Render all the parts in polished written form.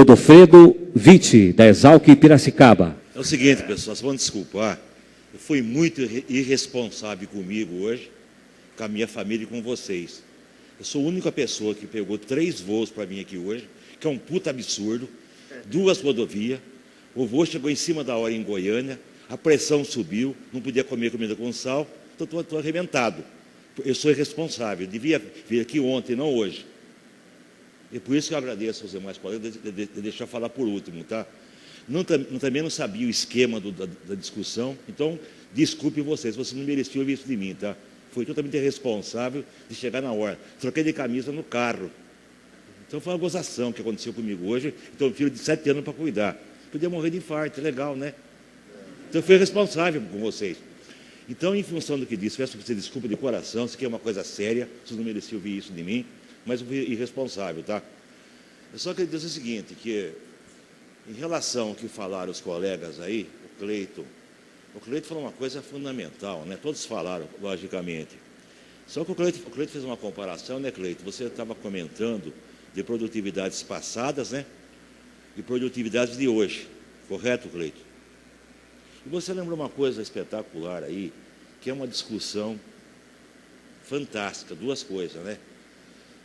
Godofredo Vitti, da Exalc Piracicaba. É o seguinte, pessoal, vocês vão desculpar, eu fui muito irresponsável comigo hoje, com a minha família e com vocês. Eu sou a única pessoa que pegou 3 voos para vir aqui hoje, que é um puta absurdo, 2 rodovias, o voo chegou em cima da hora em Goiânia, a pressão subiu, não podia comer comida com sal, então estou arrebentado. Eu sou irresponsável, devia vir aqui ontem, não hoje. E por isso que eu agradeço aos demais colegas de deixar falar por último, tá? Também não sabia o esquema da discussão, então desculpe vocês não mereciam ouvir isso de mim, tá? Foi totalmente irresponsável de chegar na hora. Troquei de camisa no carro. Então foi uma gozação que aconteceu comigo hoje. Então um filho de 7 anos para cuidar. Podia morrer de infarto, legal, né? Então eu fui responsável com vocês. Então, em função do que disse, peço que vocês desculpem de coração, isso aqui é uma coisa séria, vocês não mereciam ouvir isso de mim, mas eu fui irresponsável, tá? Eu só queria dizer o seguinte, que em relação ao que falaram os colegas aí, o Cleiton falou uma coisa fundamental, né? Todos falaram, logicamente. Só que o Cleiton fez uma comparação, né, Cleiton? Você estava comentando de produtividades passadas, né? E produtividades de hoje. Correto, Cleiton? E você lembrou uma coisa espetacular aí, que é uma discussão fantástica, 2 coisas, né?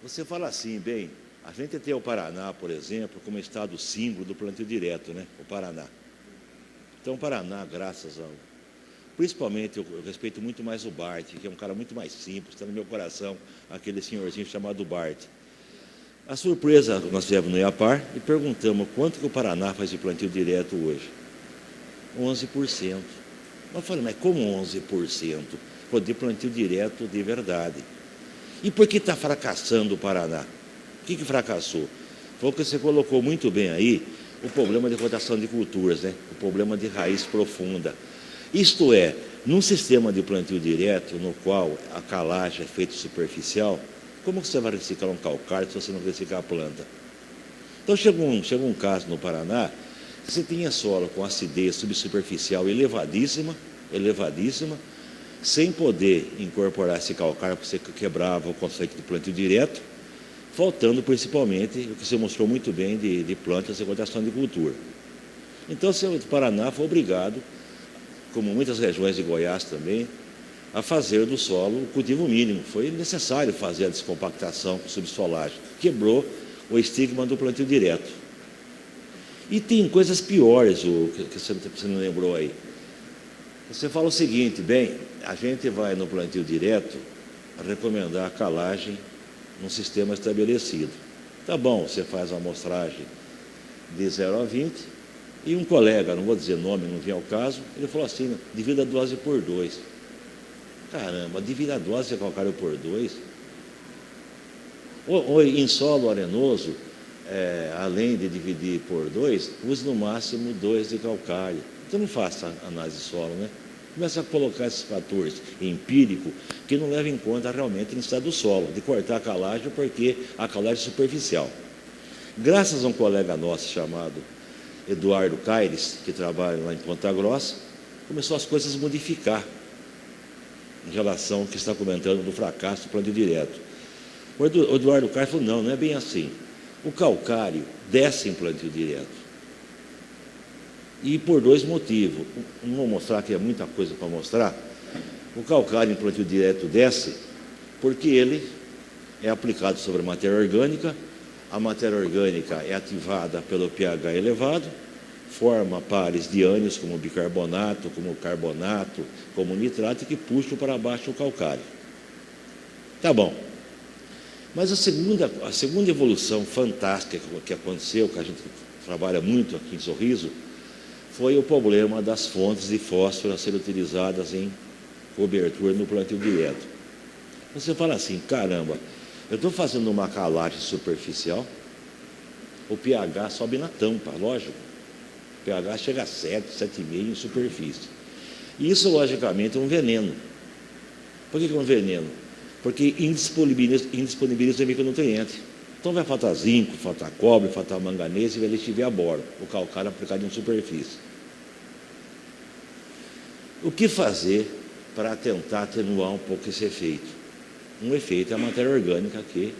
Você fala assim, bem, a gente tem o Paraná, por exemplo, como estado símbolo do plantio direto, né? O Paraná. Então, o Paraná, graças ao... Principalmente, eu respeito muito mais o Bart, que é um cara muito mais simples, está no meu coração, aquele senhorzinho chamado Bart. A surpresa, nós tivemos no IAPAR e perguntamos quanto que o Paraná faz de plantio direto hoje. 11%. Eu falei, mas como 11%? De plantio direto de verdade. E por que está fracassando o Paraná? O que fracassou? Foi o que você colocou muito bem aí, o problema de rotação de culturas, né? O problema de raiz profunda. Isto é, num sistema de plantio direto, no qual a calagem é feita superficial, como você vai reciclar um calcário se você não reciclar a planta? Então chegou um caso no Paraná, que você tinha solo com acidez subsuperficial elevadíssima, sem poder incorporar esse calcário, porque você quebrava o conceito de plantio direto, faltando principalmente o que você mostrou muito bem de plantas e rotação de cultura. Então o Paraná foi obrigado, como muitas regiões de Goiás também, a fazer do solo o cultivo mínimo. Foi necessário fazer a descompactação com subsolagem. Quebrou o estigma do plantio direto. E tem coisas piores, que você não lembrou aí. Você fala o seguinte, bem, a gente vai no plantio direto recomendar a calagem num sistema estabelecido. Tá bom, você faz uma amostragem de 0 a 20, e um colega, não vou dizer nome, não vem ao caso, ele falou assim, divida a dose por 2. Caramba, divida a dose de calcário por 2. Ou em solo arenoso, além de dividir por 2, use no máximo 2 de calcário. Então não faça análise de solo, né? Começa a colocar esses fatores empíricos que não levam em conta realmente o estado do solo, de cortar a calagem porque a calagem é superficial. Graças a um colega nosso chamado Eduardo Caires, que trabalha lá em Ponta Grossa, começou as coisas a modificar em relação ao que está comentando do fracasso do plantio direto. O Eduardo Caires falou, não é bem assim. O calcário desce em plantio direto. E por 2 motivos. Não vou mostrar, que é muita coisa para mostrar. O calcário em plantio direto desce porque ele é aplicado sobre a matéria orgânica. A matéria orgânica é ativada pelo pH elevado, forma pares de ânions, como bicarbonato, como carbonato, como nitrato, que puxam para baixo o calcário. Tá bom. Mas a segunda evolução fantástica que aconteceu, que a gente trabalha muito aqui em Sorriso, foi o problema das fontes de fósforo a serem utilizadas em cobertura no plantio direto. Você fala assim, caramba, eu estou fazendo uma calagem superficial, o pH sobe na tampa, lógico. O pH chega a 7, 7,5 em superfície. E isso, logicamente, é um veneno. Por que é um veneno? Porque indisponibiliza micronutrientes. Então vai faltar zinco, faltar cobre, faltar manganês e vai lixiviar boro, o calcário aplicado em superfície. O que fazer para tentar atenuar um pouco esse efeito? Um efeito é a matéria orgânica que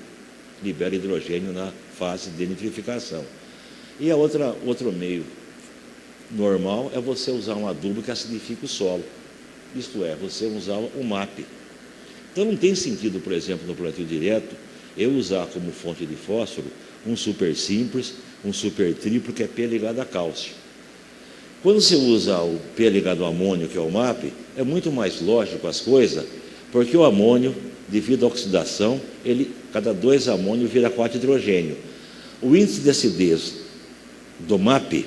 libera hidrogênio na fase de nitrificação. E outro meio normal é você usar um adubo que acidifica o solo. Isto é, você usar um MAP. Então não tem sentido, por exemplo, no plantio direto, eu usar como fonte de fósforo um super simples, um super triplo, que é P ligado a cálcio. Quando você usa o P ligado ao amônio, que é o MAP, é muito mais lógico as coisas, porque o amônio, devido à oxidação, cada 2 amônio vira 4 hidrogênio. O índice de acidez do MAP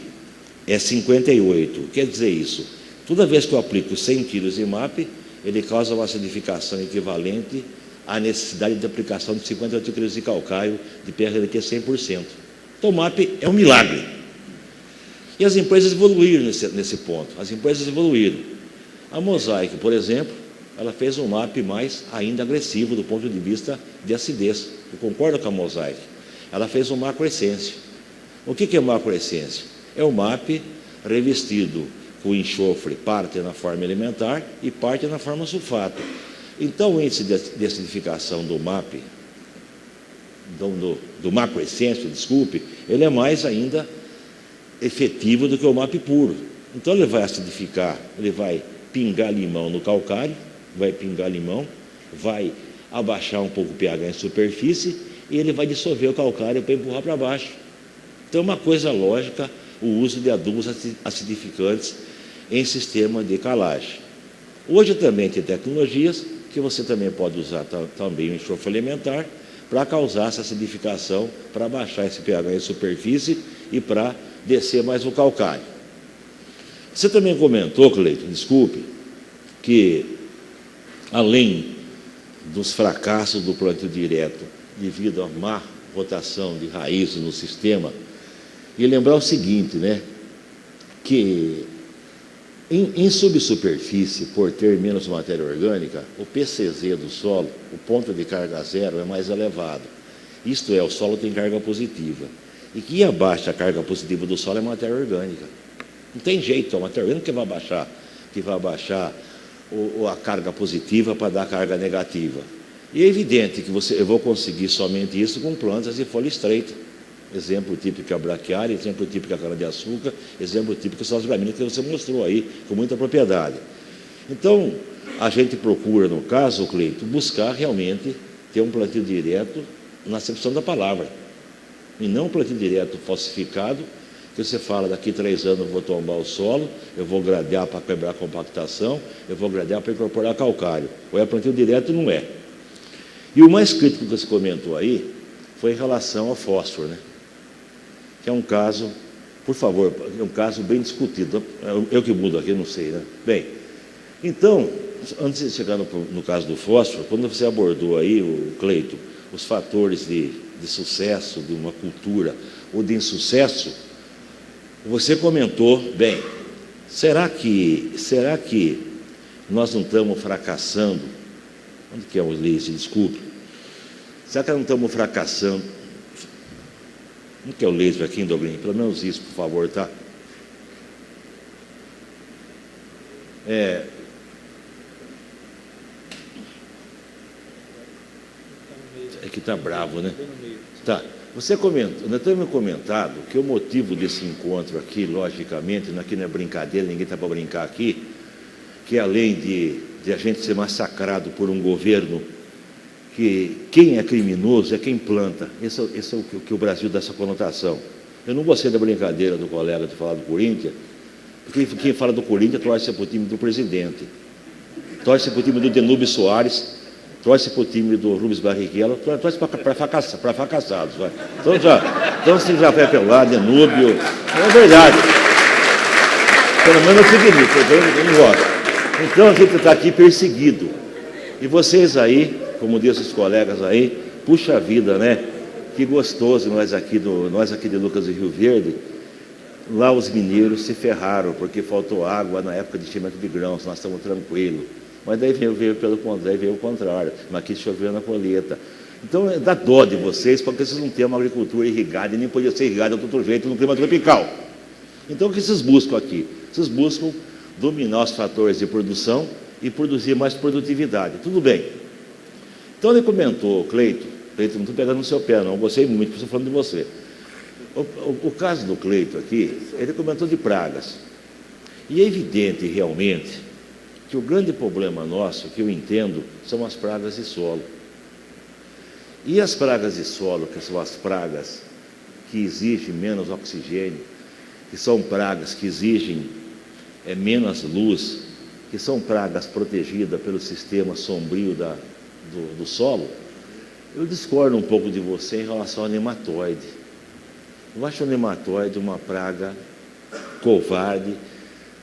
é 58. Quer dizer isso? Toda vez que eu aplico 100 quilos de MAP, ele causa uma acidificação equivalente à necessidade de aplicação de 58 quilos de calcário de PRLT 100%. Então, o MAP é um milagre. E as empresas evoluíram nesse ponto. As empresas evoluíram. A Mosaic, por exemplo, ela fez um MAP mais ainda agressivo do ponto de vista de acidez. Eu concordo com a Mosaic. Ela fez um macroessência. O que é macroessência? É o MAP revestido com enxofre, parte na forma elementar e parte na forma sulfato. Então, o índice de acidificação do MAP, do macroessência, desculpe, ele é mais ainda efetivo do que o MAP puro. Então, ele vai acidificar, ele vai pingar limão no calcário, vai abaixar um pouco o pH em superfície e ele vai dissolver o calcário para empurrar para baixo. Então, é uma coisa lógica o uso de adubos acidificantes em sistema de calagem. Hoje também tem tecnologias que você também pode usar também o enxofre elementar para causar essa acidificação, para baixar esse pH em superfície e para descer mais o calcário. Você também comentou, Cleiton, desculpe, que além dos fracassos do plantio direto devido à má rotação de raízes no sistema, e lembrar o seguinte, né, que em subsuperfície, por ter menos matéria orgânica, o PCZ do solo, o ponto de carga zero, é mais elevado. Isto é, o solo tem carga positiva. E que abaixa a carga positiva do solo é matéria orgânica. Não tem jeito, a matéria orgânica que vai baixar a carga positiva para dar a carga negativa. E é evidente que eu vou conseguir somente isso com plantas de folha estreita. Exemplo típico é a braquiária, exemplo típico é a cana-de-açúcar, exemplo típico são as gramíneas que você mostrou aí com muita propriedade. Então, a gente procura, no caso, Cleito, buscar realmente ter um plantio direto na acepção da palavra, e não um plantio direto falsificado, que você fala, daqui 3 anos eu vou tombar o solo, eu vou gradear para quebrar a compactação, eu vou gradear para incorporar calcário. Ou é plantio direto, não é. E o mais crítico que você comentou aí foi em relação ao fósforo, né? Que é um caso, por favor, é um caso bem discutido. Eu que mudo aqui, não sei, né? Bem, então, antes de chegar no caso do fósforo, quando você abordou aí, o Cleito, os fatores de sucesso de uma cultura ou de insucesso, você comentou, bem, será que nós não estamos fracassando? Onde que é o Leite? Desculpe. Será que nós não estamos fracassando? Não quer o laser aqui, Indogrim? Pelo menos isso, por favor, tá? É que tá bravo, né? Tá. Você comentou, nós temos comentado que o motivo desse encontro aqui, logicamente, aqui não é brincadeira, ninguém está para brincar aqui, que além de a gente ser massacrado por um governo que quem é criminoso é quem planta. Esse é o que o Brasil dá essa conotação. Eu não gostei da brincadeira do colega de falar do Corinthians, porque quem fala do Corinthians torce para o time do presidente, torce para o time do Denúbio Soares, torce para o time do Rubens Barrichello, torce para fracassados. Vai. Então você já vai apelar, Denúbio, é verdade. Pelo menos eu fico nisso, eu não gosto. Então a gente está aqui perseguido. E vocês aí, como dizem os colegas aí, puxa vida, né? Que gostoso nós aqui de Lucas do Rio Verde. Lá os mineiros se ferraram, porque faltou água na época de enchimento de grãos, nós estamos tranquilos. Mas daí veio o contrário, mas aqui choveu na colheita. Então dá dó de vocês, porque vocês não têm uma agricultura irrigada, e nem podia ser irrigada de outro jeito no clima tropical. Então o que vocês buscam aqui? Vocês buscam dominar os fatores de produção e produzir mais produtividade. Tudo bem. Então ele comentou, Cleito, não estou pegando no seu pé, não, eu gostei muito, estou falando de você. O caso do Cleito aqui, ele comentou de pragas. E é evidente, realmente, que o grande problema nosso, que eu entendo, são as pragas de solo. E as pragas de solo, que são as pragas que exigem menos oxigênio, que são pragas que exigem menos luz, que são pragas protegidas pelo sistema sombrio do solo, eu discordo um pouco de você em relação ao nematóide. Eu acho o nematóide uma praga covarde.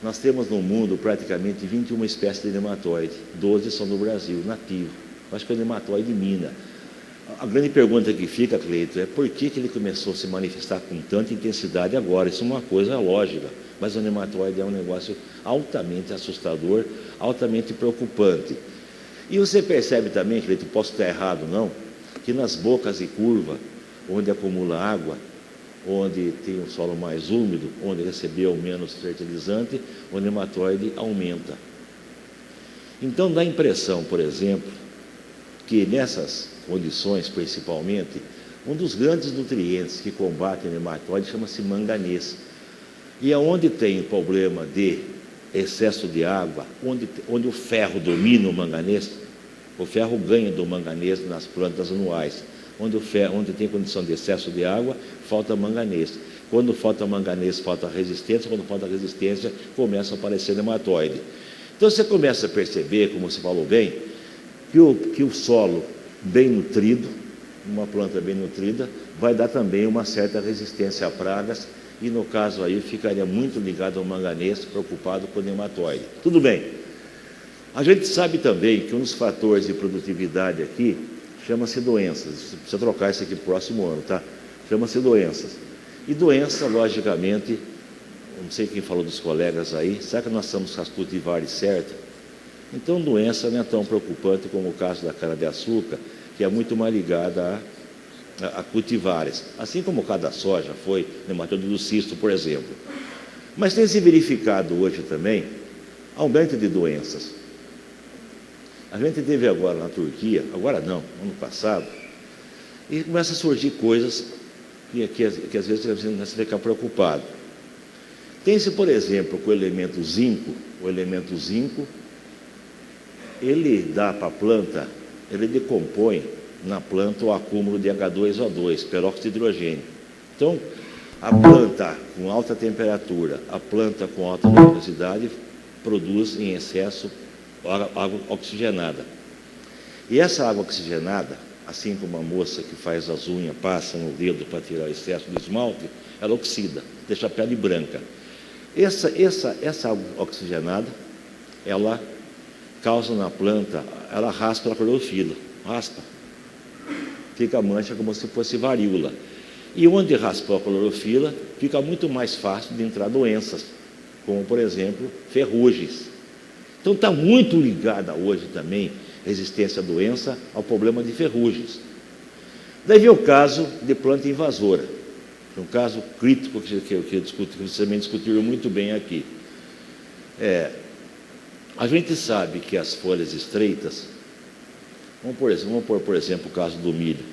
Nós temos no mundo praticamente 21 espécies de nematóide, 12 são no Brasil, nativo. Eu acho que o nematóide mina. A grande pergunta que fica, Cleito, é por que ele começou a se manifestar com tanta intensidade agora? Isso é uma coisa lógica, mas o nematóide é um negócio altamente assustador, altamente preocupante. E você percebe também, Cleito, posso estar errado não, que nas bocas de curva, onde acumula água, onde tem um solo mais úmido, onde recebeu menos fertilizante, o nematóide aumenta. Então dá a impressão, por exemplo, que nessas condições, principalmente, um dos grandes nutrientes que combate o nematóide chama-se manganês. E aonde tem problema de excesso de água, onde o ferro domina o manganês, o ferro ganha do manganês nas plantas anuais. Onde tem condição de excesso de água, falta manganês. Quando falta manganês, falta resistência. Quando falta resistência, começa a aparecer nematóide. Então você começa a perceber, como você falou bem, que o solo bem nutrido, uma planta bem nutrida, vai dar também uma certa resistência a pragas, e no caso aí ficaria muito ligado ao manganês, preocupado com o nematóide. Tudo bem. A gente sabe também que um dos fatores de produtividade aqui chama-se doenças. Você precisa trocar isso aqui para o próximo ano, tá? Chama-se doenças. E doença, logicamente, não sei quem falou dos colegas aí, será que nós estamos com as cultivares certas? Então, doença não é tão preocupante como o caso da cana-de-açúcar, que é muito mais ligada a cultivares. Assim como o caso da soja foi nematóide do cisto, por exemplo. Mas tem se verificado hoje também aumento de doenças. A gente teve agora na Turquia, agora não, ano passado, e começa a surgir coisas que às vezes você fica preocupado. Tem-se, por exemplo, com o elemento zinco, ele dá para a planta, ele decompõe na planta o acúmulo de H2O2, peróxido de hidrogênio. Então, a planta com alta temperatura, a planta com alta luminosidade, produz em excesso água oxigenada. E essa água oxigenada, assim como a moça que faz as unhas, passa no dedo para tirar o excesso do esmalte, ela oxida, deixa a pele branca. Essa água oxigenada, ela causa na planta, ela raspa a clorofila, raspa. Fica a mancha como se fosse varíola. E onde raspou a clorofila, fica muito mais fácil de entrar doenças, como, por exemplo, ferrugens. Então, está muito ligada hoje também, resistência à doença, ao problema de ferrugens. Daí vem o caso de planta invasora, um caso crítico que vocês também discutiram muito bem aqui. A gente sabe que as folhas estreitas, vamos pôr, por exemplo, o caso do milho.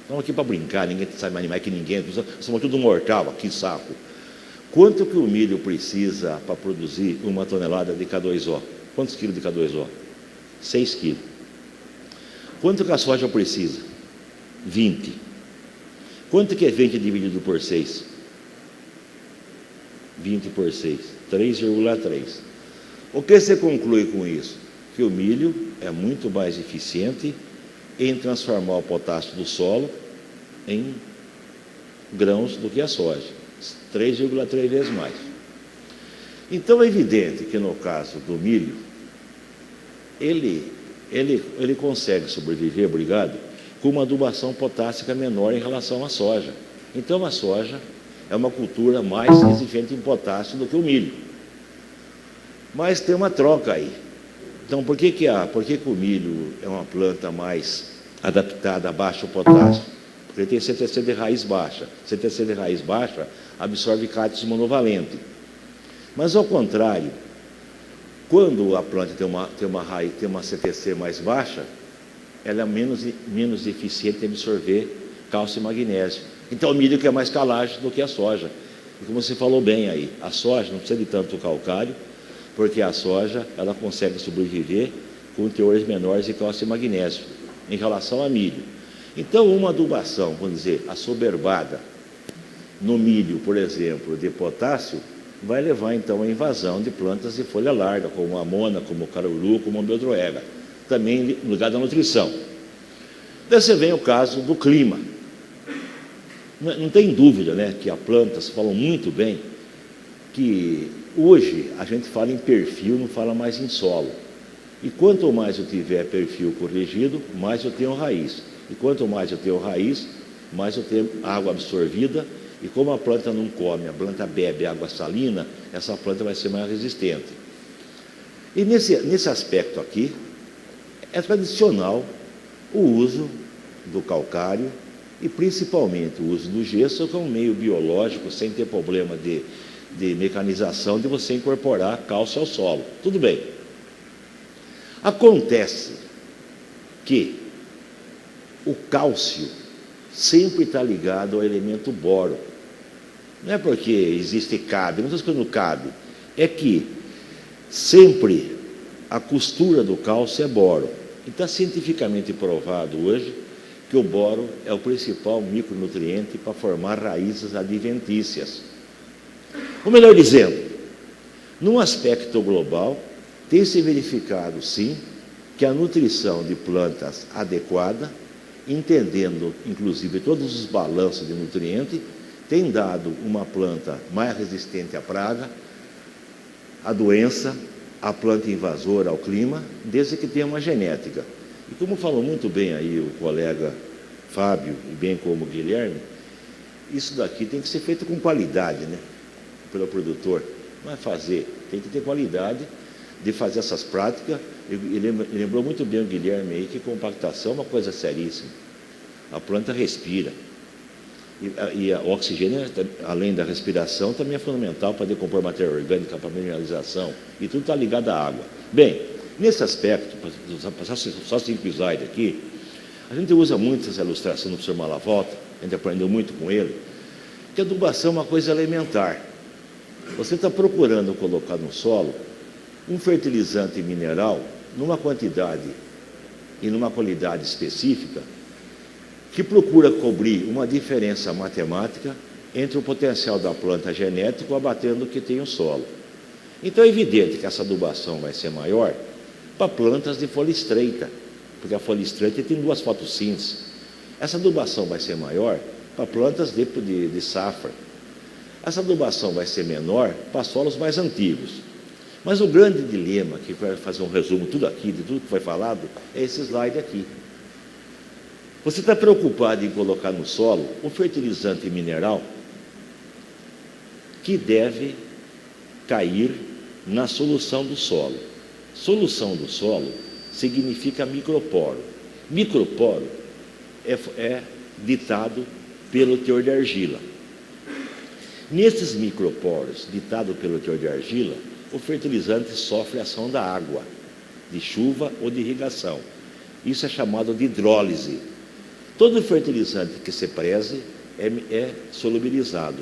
Estamos aqui para brincar, ninguém sabe mais que ninguém, somos tudo mortal aqui, saco. Quanto que o milho precisa para produzir 1 tonelada de K2O? Quantos quilos de K2O? 6 quilos. Quanto que a soja precisa? 20. Quanto que é 20 dividido por 6? 20 por 6, 3,3. O que você conclui com isso? Que o milho é muito mais eficiente em transformar o potássio do solo em grãos do que a soja. 3,3 vezes mais. Então é evidente que no caso do milho, ele consegue sobreviver, obrigado, com uma adubação potássica menor em relação à soja. Então a soja é uma cultura mais exigente em potássio do que o milho. Mas tem uma troca aí. Então por que o milho é uma planta mais adaptada a baixo potássio? Porque ele tem CTC de raiz baixa. CTC de raiz baixa absorve cátions monovalente. Mas ao contrário, quando a planta tem uma CTC mais baixa, ela é menos eficiente em absorver cálcio e magnésio. Então o milho quer mais calagem do que a soja. E como você falou bem aí, a soja não precisa de tanto calcário, porque a soja ela consegue sobreviver com teores menores de cálcio e magnésio, em relação ao milho. Então uma adubação, vamos dizer, assoberbada no milho, por exemplo, de potássio, vai levar então à invasão de plantas de folha larga, como a amona, como o caruru, como a beldroega, também ligado à nutrição. Daí você vem o caso do clima. Não tem dúvida, né, que as plantas falam muito bem, que hoje a gente fala em perfil, não fala mais em solo. E quanto mais eu tiver perfil corrigido, mais eu tenho raiz. E quanto mais eu tenho raiz, mais eu tenho água absorvida. E como a planta não come, a planta bebe água salina, essa planta vai ser mais resistente. E nesse aspecto aqui, é tradicional o uso do calcário e principalmente o uso do gesso, que é um meio biológico, sem ter problema de mecanização, de você incorporar cálcio ao solo. Tudo bem. Acontece que o cálcio sempre está ligado ao elemento boro. Não é porque existe cabe, não estou escutando cabe, é que sempre a costura do cálcio é boro. E está cientificamente provado hoje que o boro é o principal micronutriente para formar raízes adventícias. Ou melhor dizendo, num aspecto global, tem se verificado sim que a nutrição de plantas adequada, entendendo inclusive todos os balanços de nutrientes, tem dado uma planta mais resistente à praga, à doença, à planta invasora, ao clima, desde que tenha uma genética. E como falou muito bem aí o colega Fábio, e bem como o Guilherme, isso daqui tem que ser feito com qualidade, né? Pelo produtor. Não é fazer, tem que ter qualidade de fazer essas práticas. Ele lembrou muito bem o Guilherme aí que compactação é uma coisa seríssima. A planta respira. E o oxigênio, além da respiração, também é fundamental para decompor matéria orgânica, para mineralização, e tudo está ligado à água. Bem, nesse aspecto, para passar só 5 slides aqui, a gente usa muito essa ilustração do professor Malavolta, a gente aprendeu muito com ele, que a adubação é uma coisa elementar. Você está procurando colocar no solo um fertilizante mineral numa quantidade e numa qualidade específica que procura cobrir uma diferença matemática entre o potencial da planta genético abatendo o que tem o solo. Então é evidente que essa adubação vai ser maior para plantas de folha estreita, porque a folha estreita tem 2 fotossínteses. Essa adubação vai ser maior para plantas de safra. Essa adubação vai ser menor para solos mais antigos. Mas o grande dilema, que vai fazer um resumo tudo aqui, de tudo que foi falado, é esse slide aqui. Você está preocupado em colocar no solo um fertilizante mineral que deve cair na solução do solo. Solução do solo significa microporo. Microporo é ditado pelo teor de argila. Nesses microporos, ditado pelo teor de argila, o fertilizante sofre a ação da água, de chuva ou de irrigação. Isso é chamado de hidrólise. Todo fertilizante que se preze é solubilizado.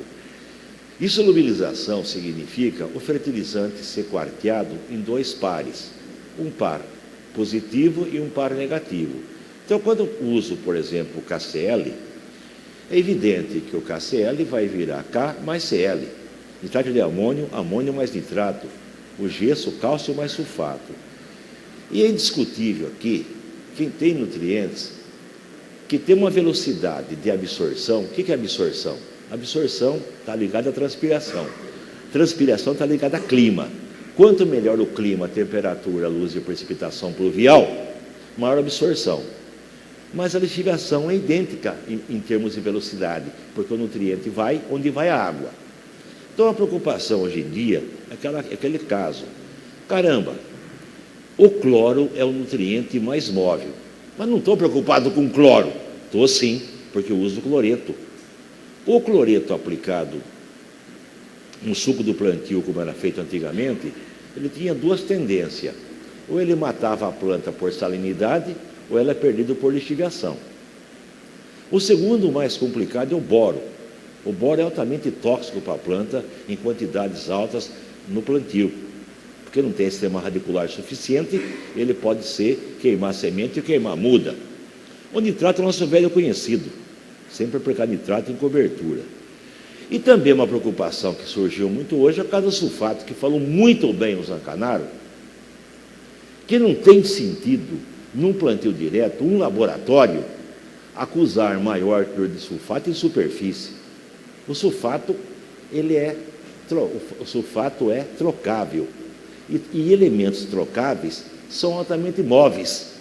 E solubilização significa o fertilizante ser quarteado em 2 pares, um par positivo e um par negativo. Então, quando eu uso, por exemplo, o KCl, é evidente que o KCl vai virar K mais Cl. Nitrato de amônio, amônio mais nitrato. O gesso, cálcio mais sulfato. E é indiscutível aqui, quem tem nutrientes, que tem uma velocidade de absorção. O que é absorção? Absorção está ligada à transpiração. Transpiração está ligada a clima. Quanto melhor o clima, a temperatura, a luz e a precipitação pluvial, maior a absorção. Mas a lixiviação é idêntica em termos de velocidade, porque o nutriente vai onde vai a água. Então a preocupação hoje em dia é aquele caso. Caramba, o cloro é o nutriente mais móvel. Mas não estou preocupado com cloro. Estou sim, porque eu uso cloreto. O cloreto aplicado no suco do plantio, como era feito antigamente, ele tinha 2 tendências. Ou ele matava a planta por salinidade, ou ela é perdida por lixiviação. O segundo, mais complicado, é o boro. O boro é altamente tóxico para a planta em quantidades altas no plantio, porque não tem sistema radicular suficiente, ele pode queimar a semente e queimar a muda. O nitrato é o nosso velho conhecido, sempre aplicar nitrato em cobertura. E também uma preocupação que surgiu muito hoje é o caso do sulfato, que falou muito bem o Zancanaro, que não tem sentido, num plantio direto, um laboratório acusar maior teor de sulfato em superfície. O sulfato, o sulfato é trocável. E elementos trocáveis são altamente móveis.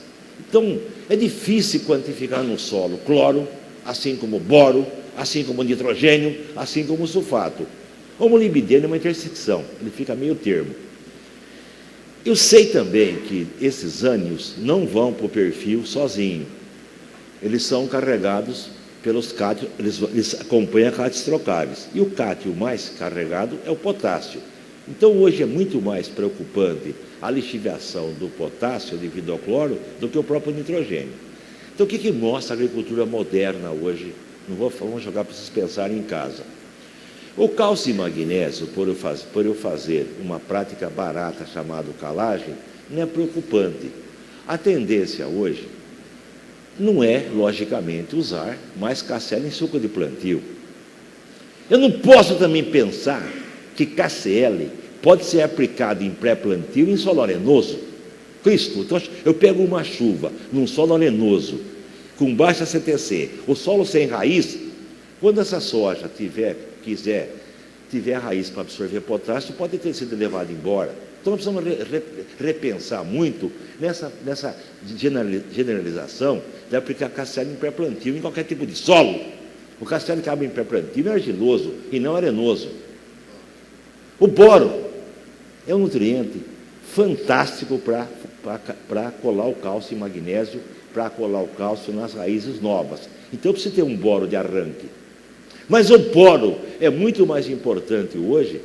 Então, é difícil quantificar no solo cloro, assim como boro, assim como nitrogênio, assim como sulfato. O molibdênio é uma intersecção, ele fica meio termo. Eu sei também que esses ânions não vão para o perfil sozinho. Eles são carregados pelos cátions, eles acompanham cátions trocáveis. E o cátion mais carregado é o potássio. Então, hoje é muito mais preocupante a lixiviação do potássio devido ao cloro do que o próprio nitrogênio. Então, o que mostra a agricultura moderna hoje? Vamos jogar para vocês pensarem em casa. O cálcio e magnésio, por eu fazer uma prática barata chamada calagem, não é preocupante. A tendência hoje não é, logicamente, usar mais KCl em suco de plantio. Eu não posso também pensar que KCl pode ser aplicado em pré-plantio em solo arenoso. Cristo, então eu pego uma chuva num solo arenoso, com baixa CTC, o solo sem raiz, quando essa soja tiver raiz para absorver potássio, pode ter sido levado embora. Então, nós precisamos repensar muito nessa generalização de aplicar KCl em pré-plantio em qualquer tipo de solo. O KCl que cabe em pré-plantio é argiloso e não arenoso. O boro é um nutriente fantástico para colar o cálcio e magnésio, para colar o cálcio nas raízes novas. Então, eu preciso ter um boro de arranque. Mas o boro é muito mais importante hoje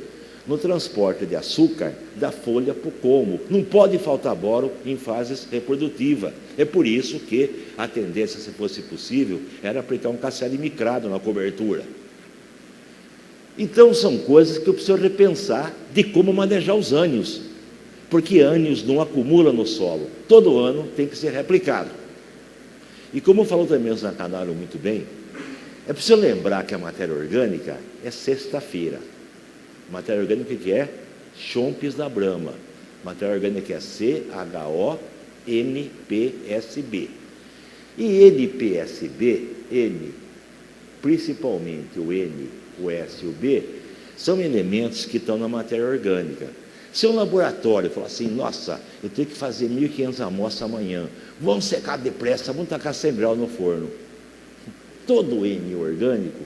no transporte de açúcar da folha para o colmo. Não pode faltar boro em fases reprodutivas. É por isso que a tendência, se fosse possível, era aplicar um KCl micrado na cobertura. Então, são coisas que eu preciso repensar de como manejar os ânions, porque ânions não acumulam no solo. Todo ano tem que ser replicado. E como falou também o Zancanaro muito bem, é preciso lembrar que a matéria orgânica é sexta-feira. Matéria orgânica que é? Chompes da Brahma. Matéria orgânica é CHONPSB. E NPSB, N, principalmente o N, o S e o B, são elementos que estão na matéria orgânica. Se um laboratório falar assim, nossa, eu tenho que fazer 1.500 amostras amanhã, vamos secar depressa, vamos tacar 100 graus no forno. Todo N orgânico,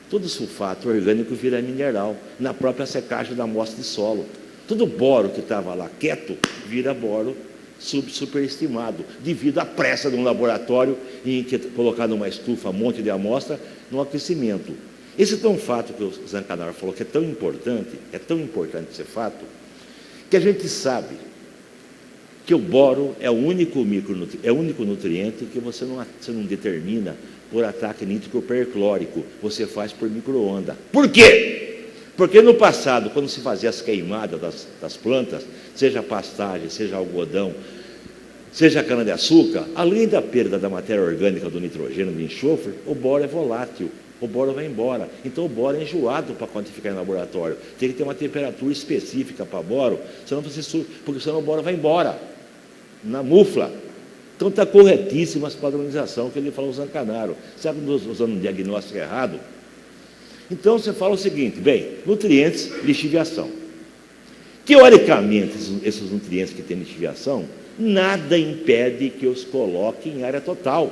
todo sulfato orgânico vira mineral na própria secagem da amostra de solo. Todo boro que estava lá quieto vira boro superestimado, devido à pressa de um laboratório em que colocar numa estufa um monte de amostra no aquecimento. Esse é um fato que o Zancanaro falou que é tão importante esse fato, que a gente sabe que o boro é o único nutriente que você não determina por ataque nítrico perclórico, você faz por micro-onda. Por quê? Porque no passado, quando se fazia as queimadas das plantas, seja pastagem, seja algodão, seja cana-de-açúcar, além da perda da matéria orgânica do nitrogênio, do enxofre, o boro é volátil, o boro vai embora. Então o boro é enjoado para quantificar em laboratório. Tem que ter uma temperatura específica para boro, porque senão o boro vai embora, na mufla. Então está corretíssima a padronização que ele falou, o Zancanaro. Será que nós usando um diagnóstico errado? Então você fala o seguinte, bem, nutrientes, lixiviação. Teoricamente, esses nutrientes que têm lixiviação, nada impede que os coloque em área total,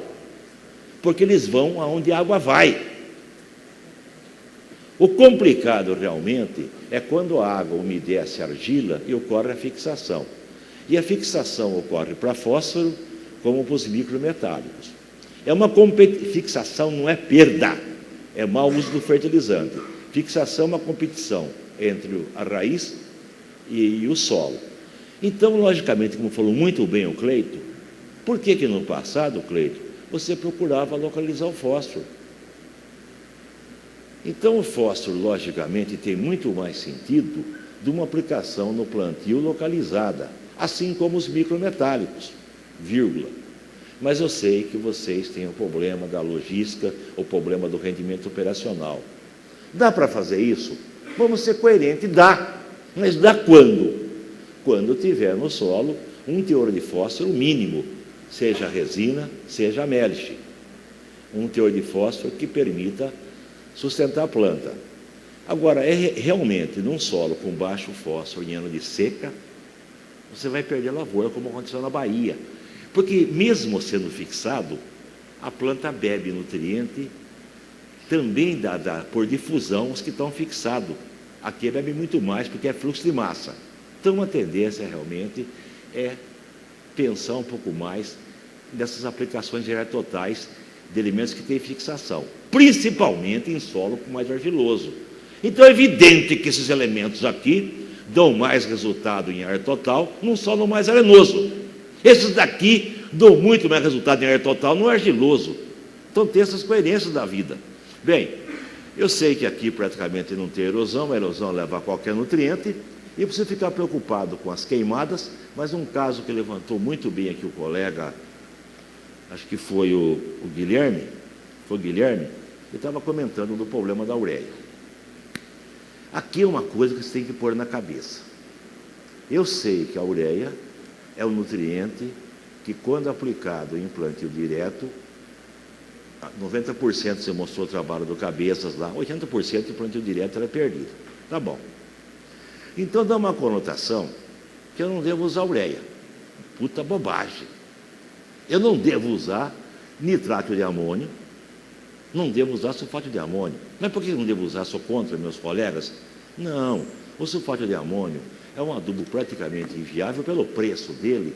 porque eles vão aonde a água vai. O complicado realmente é quando a água umedece a argila e ocorre a fixação. E a fixação ocorre para fósforo como para os micrometálicos. Fixação não é perda, é mau uso do fertilizante. Fixação é uma competição entre a raiz e o solo. Então, logicamente, como falou muito bem o Cleito, por que no passado, Cleito, você procurava localizar o fósforo. Então, o fósforo, logicamente, tem muito mais sentido de uma aplicação no plantio localizada, assim como os micrometálicos, vírgula. Mas eu sei que vocês têm o problema da logística, o problema do rendimento operacional. Dá para fazer isso? Vamos ser coerentes, dá. Mas dá quando? Quando tiver no solo um teor de fósforo mínimo, seja resina, seja ameliche. Um teor de fósforo que permita sustentar a planta. Agora, realmente, num solo com baixo fósforo em ano de seca, você vai perder a lavoura, como aconteceu na Bahia. Porque, mesmo sendo fixado, a planta bebe nutriente também por difusão os que estão fixados. Aqui bebe muito mais, porque é fluxo de massa. Então, a tendência realmente é pensar um pouco mais dessas aplicações gerais totais de elementos que têm fixação, principalmente em solo mais argiloso. Então, é evidente que esses elementos aqui dão mais resultado em área total num solo mais arenoso. Esses daqui dão muito mais resultado em área total no argiloso. Então, tem essas coerências da vida. Bem, eu sei que aqui praticamente não tem erosão, a erosão leva a qualquer nutriente, e preciso ficar preocupado com as queimadas, mas um caso que levantou muito bem aqui o colega, acho que foi o Guilherme, ele estava comentando do problema da ureia. Aqui é uma coisa que você tem que pôr na cabeça. Eu sei que a ureia é um nutriente que, quando aplicado em plantio direto, 90% você mostrou o trabalho do Cabeças lá, 80% de plantio direto era perdido. Tá bom. Então dá uma conotação que eu não devo usar ureia. Puta bobagem. Eu não devo usar nitrato de amônio, não devo usar sulfato de amônio. Mas por que eu não devo usar? Sou contra meus colegas? Não. O sulfato de amônio é um adubo praticamente inviável pelo preço dele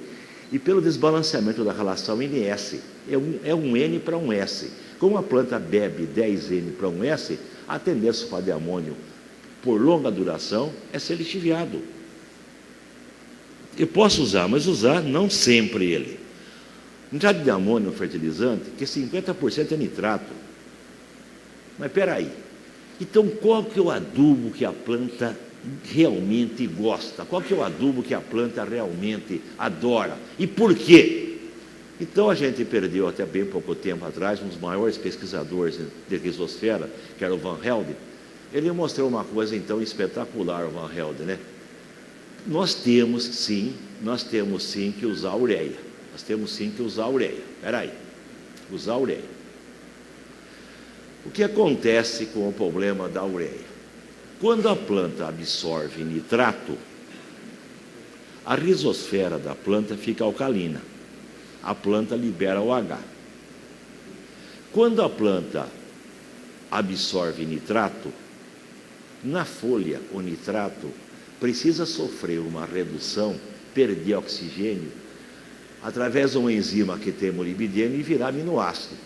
e pelo desbalanceamento da relação NS. É um N para um S. Como a planta bebe 10N para um S, a tendência do sulfato de amônio por longa duração é ser lixiviado. Eu posso usar, mas usar não sempre ele. Nitrato de amônio é um fertilizante que 50% é nitrato. Mas espera aí. Então, qual que é o adubo que a planta realmente gosta? Qual que é o adubo que a planta realmente adora? E por quê? Então, a gente perdeu até bem pouco tempo atrás um dos maiores pesquisadores de rizosfera, que era o Van Helden. Ele mostrou uma coisa, então, espetacular, o Van Helden, né? Nós temos sim que usar ureia. Espera aí. Usar ureia. O que acontece com o problema da ureia? Quando a planta absorve nitrato, a rizosfera da planta fica alcalina. A planta libera o H. Quando a planta absorve nitrato, na folha o nitrato precisa sofrer uma redução, perder oxigênio, através de uma enzima que tem molibdênio e virar aminoácido.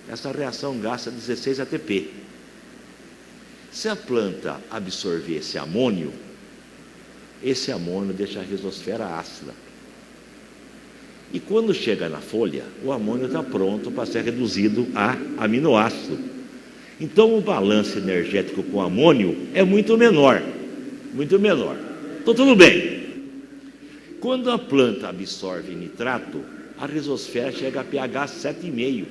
Essa reação gasta 16 ATP. Se a planta absorver esse amônio deixa a rizosfera ácida. E quando chega na folha, o amônio está pronto para ser reduzido a aminoácido. Então, o balanço energético com amônio é muito menor. Então, tudo bem. Quando a planta absorve nitrato, a rizosfera chega a pH 7,5.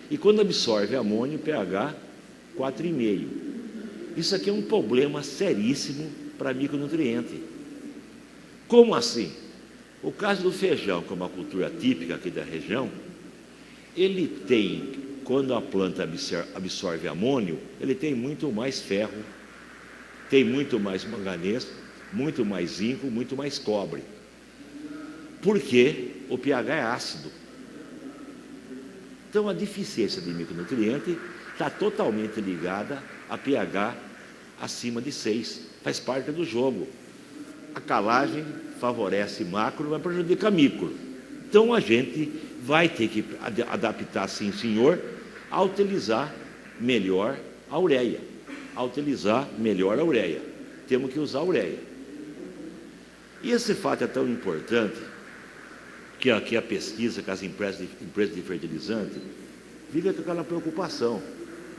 E quando absorve amônio, pH 4,5. Isso aqui é um problema seríssimo para micronutriente. Como assim? O caso do feijão, que é uma cultura típica aqui da região, ele tem, quando a planta absorve amônio, ele tem muito mais ferro, tem muito mais manganês, muito mais zinco, muito mais cobre. Porque o pH é ácido. Então, a deficiência de micronutriente está totalmente ligada a pH acima de 6. Faz parte do jogo. A calagem favorece macro, mas prejudica micro. Então, a gente vai ter que adaptar, sim, senhor, a utilizar melhor a ureia. Temos que usar a ureia. E esse fato é tão importante que a pesquisa com as empresas de fertilizante vive com aquela preocupação.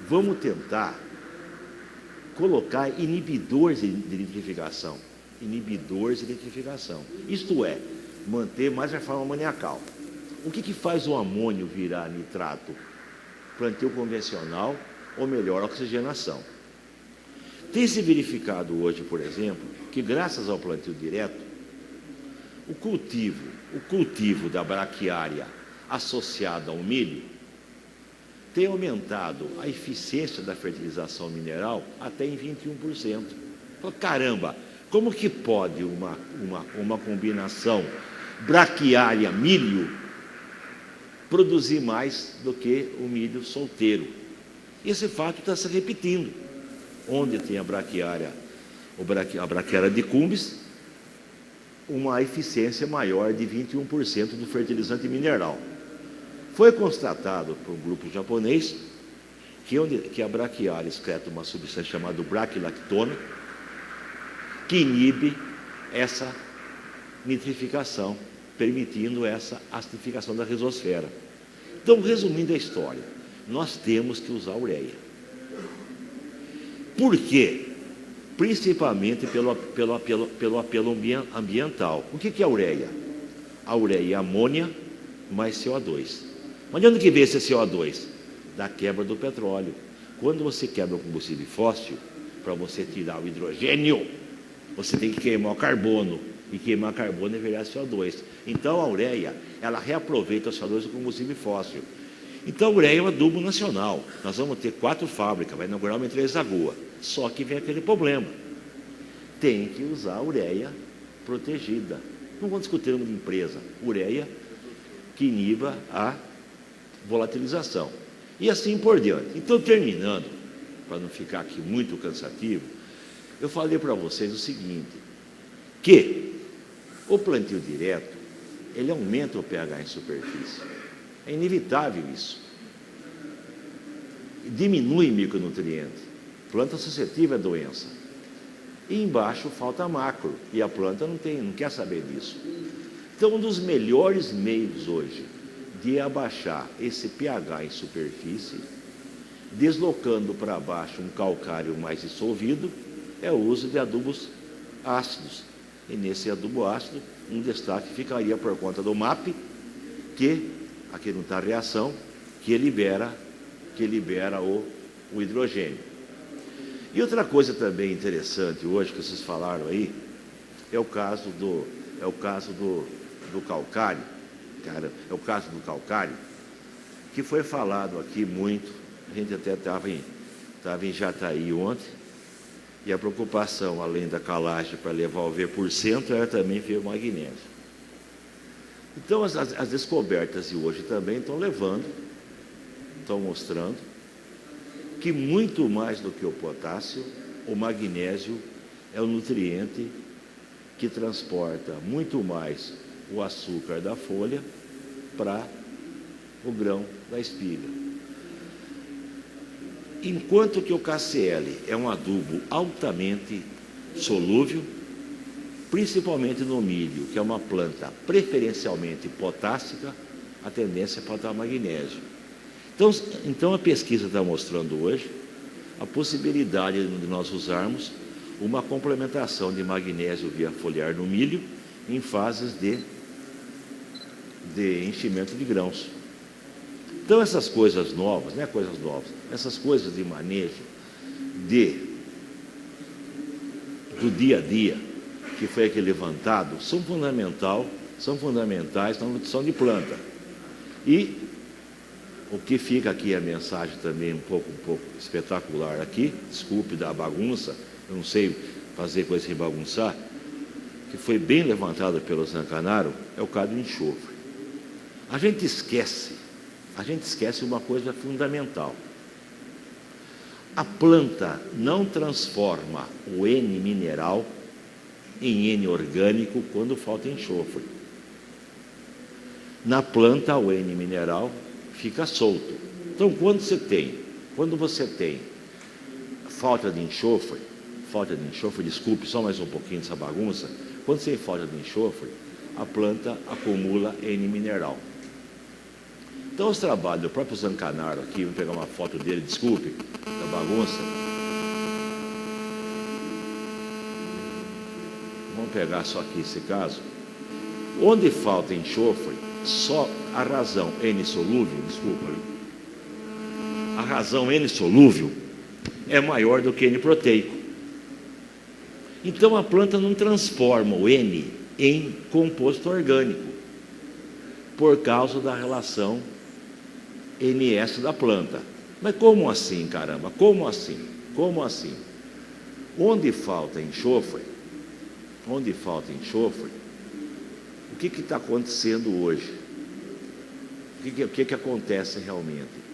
Vamos tentar colocar inibidores de nitrificação. Inibidores de nitrificação. Isto é, manter mais a forma maniacal. O que faz o amônio virar nitrato? Plantio convencional, ou melhor, oxigenação. Tem-se verificado hoje, por exemplo, que graças ao plantio direto, o cultivo da braquiária associada ao milho tem aumentado a eficiência da fertilização mineral até em 21%. Então, caramba, como que pode uma combinação braquiária-milho produzir mais do que o milho solteiro? Esse fato está se repetindo. Onde tem a braquiária de cumbis, uma eficiência maior de 21% do fertilizante mineral. Foi constatado por um grupo japonês que a braquiária excreta uma substância chamada braquilactona, que inibe essa nitrificação, permitindo essa acidificação da rizosfera. Então, resumindo a história, nós temos que usar ureia. Por quê? Principalmente pelo apelo ambiental. O que é a ureia? A ureia é amônia mais CO2. Mas de onde que vem esse CO2? Da quebra do petróleo. Quando você quebra o combustível fóssil, para você tirar o hidrogênio, você tem que queimar o carbono. E queimar carbono é virar CO2. Então a ureia, ela reaproveita o CO2 do combustível fóssil. Então a ureia é um adubo nacional. Nós vamos ter 4 fábricas, vai inaugurar uma em Três Lagoas. Só que vem aquele problema. Tem que usar a ureia protegida. Não vamos discutir uma empresa. Ureia que iniba a volatilização. E assim por diante. Então, terminando, para não ficar aqui muito cansativo, eu falei para vocês o seguinte, que o plantio direto, ele aumenta o pH em superfície. É inevitável isso. Diminui micronutrientes. Planta suscetível à doença. E embaixo falta macro. E a planta não quer saber disso. Então, um dos melhores meios hoje de abaixar esse pH em superfície, deslocando para baixo um calcário mais dissolvido, é o uso de adubos ácidos. E nesse adubo ácido, um destaque ficaria por conta do MAP, que, aqui não está a reação, que libera o hidrogênio. E outra coisa também interessante hoje, que vocês falaram aí, é o caso do calcário, que foi falado aqui muito, a gente até estava em Jataí ontem, e a preocupação, além da calagem para levar o V%, era também ver o magnésio. Então, as descobertas de hoje também estão mostrando que muito mais do que o potássio, o magnésio é o nutriente que transporta muito mais o açúcar da folha para o grão da espiga. Enquanto que o KCl é um adubo altamente solúvel, principalmente no milho, que é uma planta preferencialmente potássica, a tendência é faltar magnésio. Então a pesquisa está mostrando hoje a possibilidade de nós usarmos uma complementação de magnésio via foliar no milho em fases de enchimento de grãos. Então essas coisas novas, não é coisas novas, essas coisas de manejo do dia a dia, que foi aqui levantado, são fundamentais na nutrição de planta. E o que fica aqui, a mensagem também um pouco espetacular aqui, desculpe da bagunça, eu não sei fazer coisa sem bagunçar, que foi bem levantado pelo Zancanaro, é o caso do enxofre. A gente esquece uma coisa fundamental. A planta não transforma o N mineral em N orgânico quando falta enxofre. Na planta, o N mineral fica solto. Então, quando você tem falta de enxofre, desculpe, só mais um pouquinho dessa bagunça, quando você tem falta de enxofre, a planta acumula N mineral. Então, os trabalhos do próprio Zancanaro aqui, vou pegar uma foto dele, desculpe, da bagunça. Vamos pegar só aqui esse caso. Onde falta enxofre, só a razão N solúvel, desculpa, a razão N solúvel é maior do que N proteico. Então, a planta não transforma o N em composto orgânico, por causa da relação NS da planta. Mas como assim, caramba? Como assim? Como assim? Onde falta enxofre, o que está acontecendo hoje? O que acontece realmente?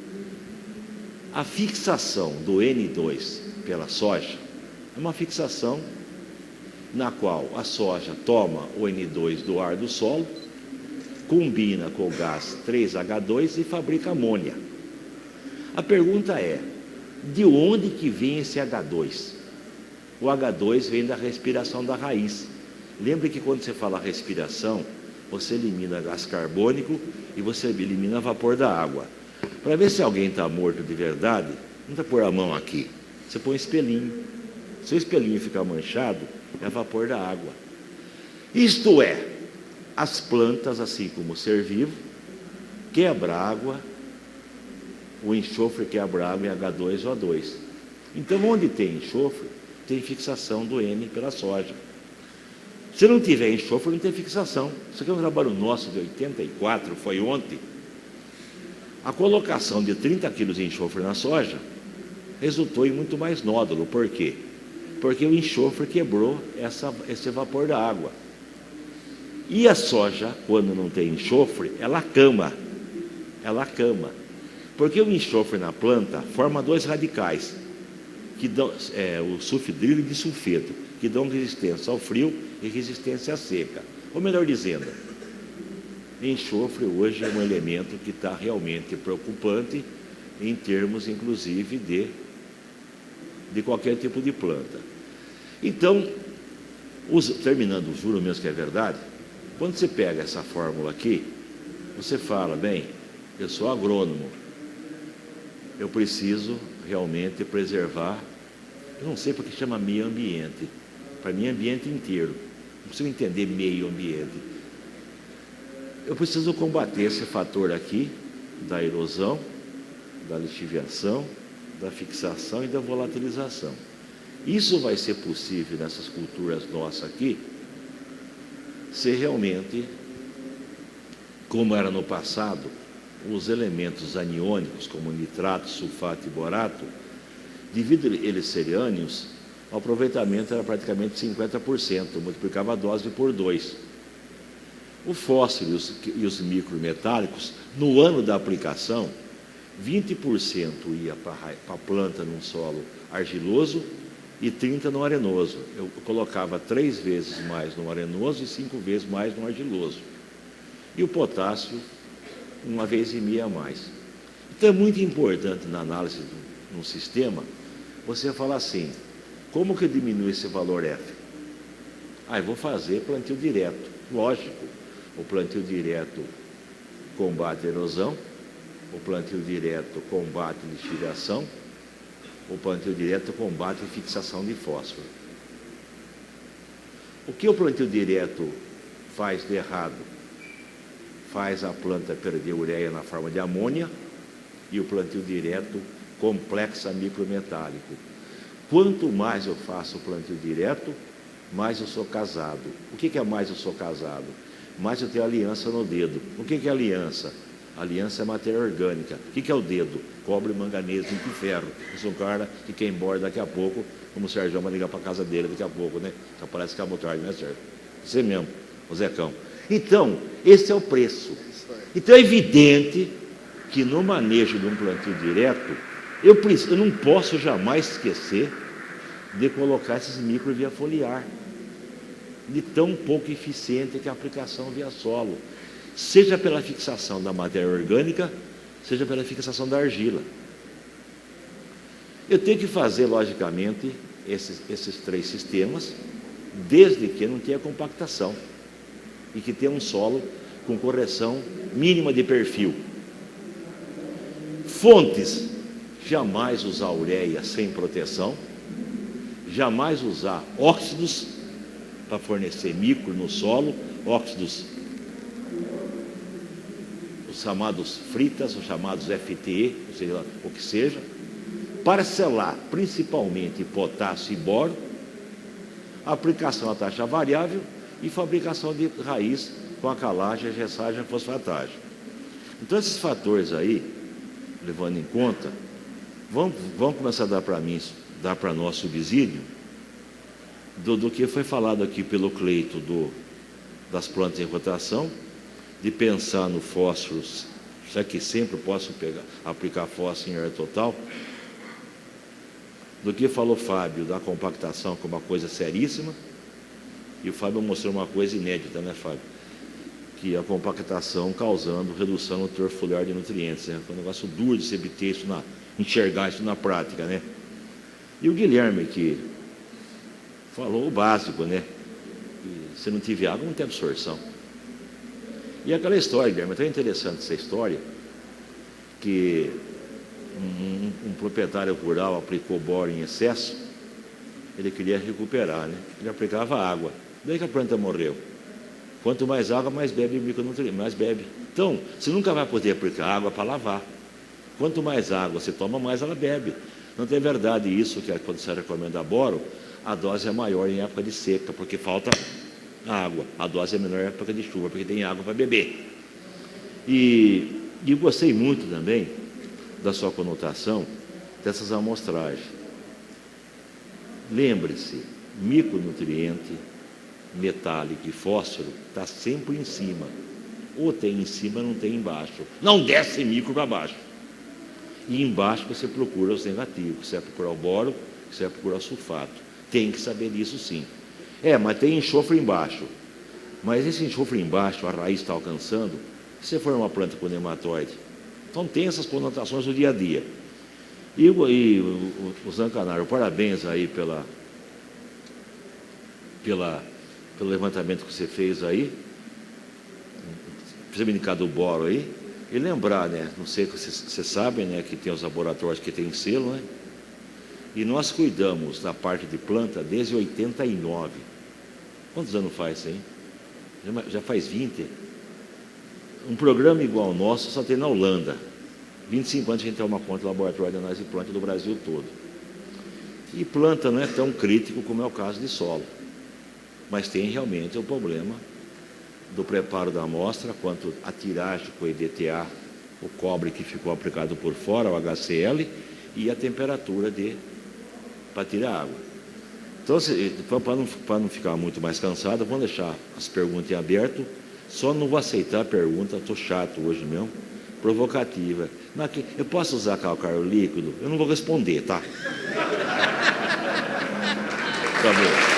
A fixação do N2 pela soja é uma fixação na qual a soja toma o N2 do ar do solo, combina com o gás 3H2 e fabrica amônia. A pergunta é, de onde que vem esse H2? O H2 vem da respiração da raiz. Lembre que quando você fala respiração, você elimina gás carbônico e você elimina vapor da água. Para ver se alguém está morto de verdade, não precisa pôr a mão aqui. Você põe um espelhinho. Se o espelhinho ficar manchado, é vapor da água. Isto é, as plantas, assim como o ser vivo, quebra água, o enxofre quebra água em H2O2. Então, onde tem enxofre, tem fixação do N pela soja. Se não tiver enxofre, não tem fixação. Isso aqui é um trabalho nosso de 84, foi ontem. A colocação de 30 quilos de enxofre na soja resultou em muito mais nódulo. Por quê? Porque o enxofre quebrou esse vapor da água. E a soja, quando não tem enxofre, ela cama. Porque o enxofre na planta forma dois radicais, que dão, o sulfidrilo e disulfeto, que dão resistência ao frio e resistência à seca. Ou melhor dizendo, enxofre hoje é um elemento que está realmente preocupante em termos, inclusive, de qualquer tipo de planta. Então, terminando, juro mesmo que é verdade, quando você pega essa fórmula aqui, você fala, bem, eu sou agrônomo, eu preciso realmente preservar, eu não sei porque chama meio ambiente, para mim é ambiente inteiro, não preciso entender meio ambiente. Eu preciso combater esse fator aqui, da erosão, da lixiviação, da fixação e da volatilização. Isso vai ser possível nessas culturas nossas aqui, se realmente, como era no passado, os elementos aniônicos, como nitrato, sulfato e borato, devido eles serem ânions, o aproveitamento era praticamente 50%, multiplicava a dose por 2. O fósforo e os micrometálicos, no ano da aplicação, 20% ia para a planta num solo argiloso e 30% no arenoso. Eu colocava 3 vezes mais no arenoso e 5 vezes mais no argiloso. E o potássio, 1,5 vezes a mais. Então é muito importante na análise de um sistema, você falar assim, como que diminui esse valor F? Eu vou fazer plantio direto. Lógico, o plantio direto combate a erosão, o plantio direto combate a lixiviação, o plantio direto combate a fixação de fósforo. O que o plantio direto faz de errado? Faz a planta perder ureia na forma de amônia e o plantio direto complexa micrometálico. Quanto mais eu faço o plantio direto, mais eu sou casado. O que é mais eu sou casado? Mais eu tenho aliança no dedo. O que é aliança? Aliança é matéria orgânica. O que é o dedo? Cobre, manganês, zinco e ferro. Eu sou um cara que quer ir embora daqui a pouco, como o Sérgio vai ligar para a casa dele daqui a pouco, né? Só parece que é tarde, né, Sérgio? Você mesmo, o Zecão. Então, esse é o preço. Então é evidente que no manejo de um plantio direto, eu não posso jamais esquecer de colocar esses micro via foliar, de tão pouco eficiente que é a aplicação via solo, seja pela fixação da matéria orgânica, seja pela fixação da argila. Eu tenho que fazer, logicamente, esses 3 sistemas, desde que não tenha compactação. e que tenha um solo com correção mínima de perfil. Fontes: jamais usar ureia sem proteção, jamais usar óxidos para fornecer micro no solo, óxidos, os chamados fritas, os chamados FTE, ou seja, o que seja, parcelar principalmente potássio e boro, aplicação à taxa variável e fabricação de raiz com a calagem, a gessagem e a fosfatagem. Então, esses fatores aí, levando em conta, vão começar a dar para nós subsídio do que foi falado aqui pelo Cleito das plantas em rotação, de pensar no fósforo, já que sempre posso aplicar fósforo em área total, do que falou Fábio da compactação, que é uma coisa seríssima, e o Fábio mostrou uma coisa inédita, né, Fábio? Que a compactação causando redução no teor foliar de nutrientes, né? Foi um negócio duro de se obter isso, enxergar isso na prática, né? E o Guilherme, que falou o básico, né? Que se não tiver água, não tem absorção. E aquela história, Guilherme, é tão interessante essa história, que um proprietário rural aplicou boro em excesso, ele queria recuperar, né? Ele aplicava água, daí que a planta morreu. Quanto mais água, mais bebe micronutrientes, mais bebe. Então, você nunca vai poder aplicar água para lavar. Quanto mais água você toma, mais ela bebe. Não é verdade isso, que quando você recomenda boro, a dose é maior em época de seca, porque falta água. A dose é menor em época de chuva, porque tem água para beber. E eu gostei muito também da sua conotação dessas amostragens. Lembre-se, micronutriente, metálico e fósforo está sempre em cima. Ou tem em cima, não tem embaixo. Não desce micro para baixo. E embaixo você procura os negativos, você vai procurar o boro, você vai procurar o sulfato. Tem que saber disso, sim. Mas tem enxofre embaixo. Mas esse enxofre embaixo, a raiz está alcançando, se você for uma planta com nematóide. Então tem essas conotações do dia a dia. E o Zancanaro, parabéns aí pelo levantamento que você fez aí. Precisa me indicar do boro aí. E lembrar, né? Não sei se vocês sabem, né? Que tem os laboratórios que tem selo, né? E nós cuidamos da parte de planta desde 89. Quantos anos faz isso aí? Já faz 20. Um programa igual ao nosso só tem na Holanda. 25 anos a gente toma conta do laboratório de análise de planta do Brasil todo. E planta não é tão crítico como é o caso de solo. Mas tem realmente o problema do preparo da amostra, quanto a tiragem com o EDTA, o cobre que ficou aplicado por fora, o HCl, e a temperatura para tirar água. Então, para não ficar muito mais cansado, vamos deixar as perguntas em aberto. Só não vou aceitar a pergunta, estou chato hoje mesmo, provocativa. Eu posso usar calcário líquido? Eu não vou responder, tá? Tá bom.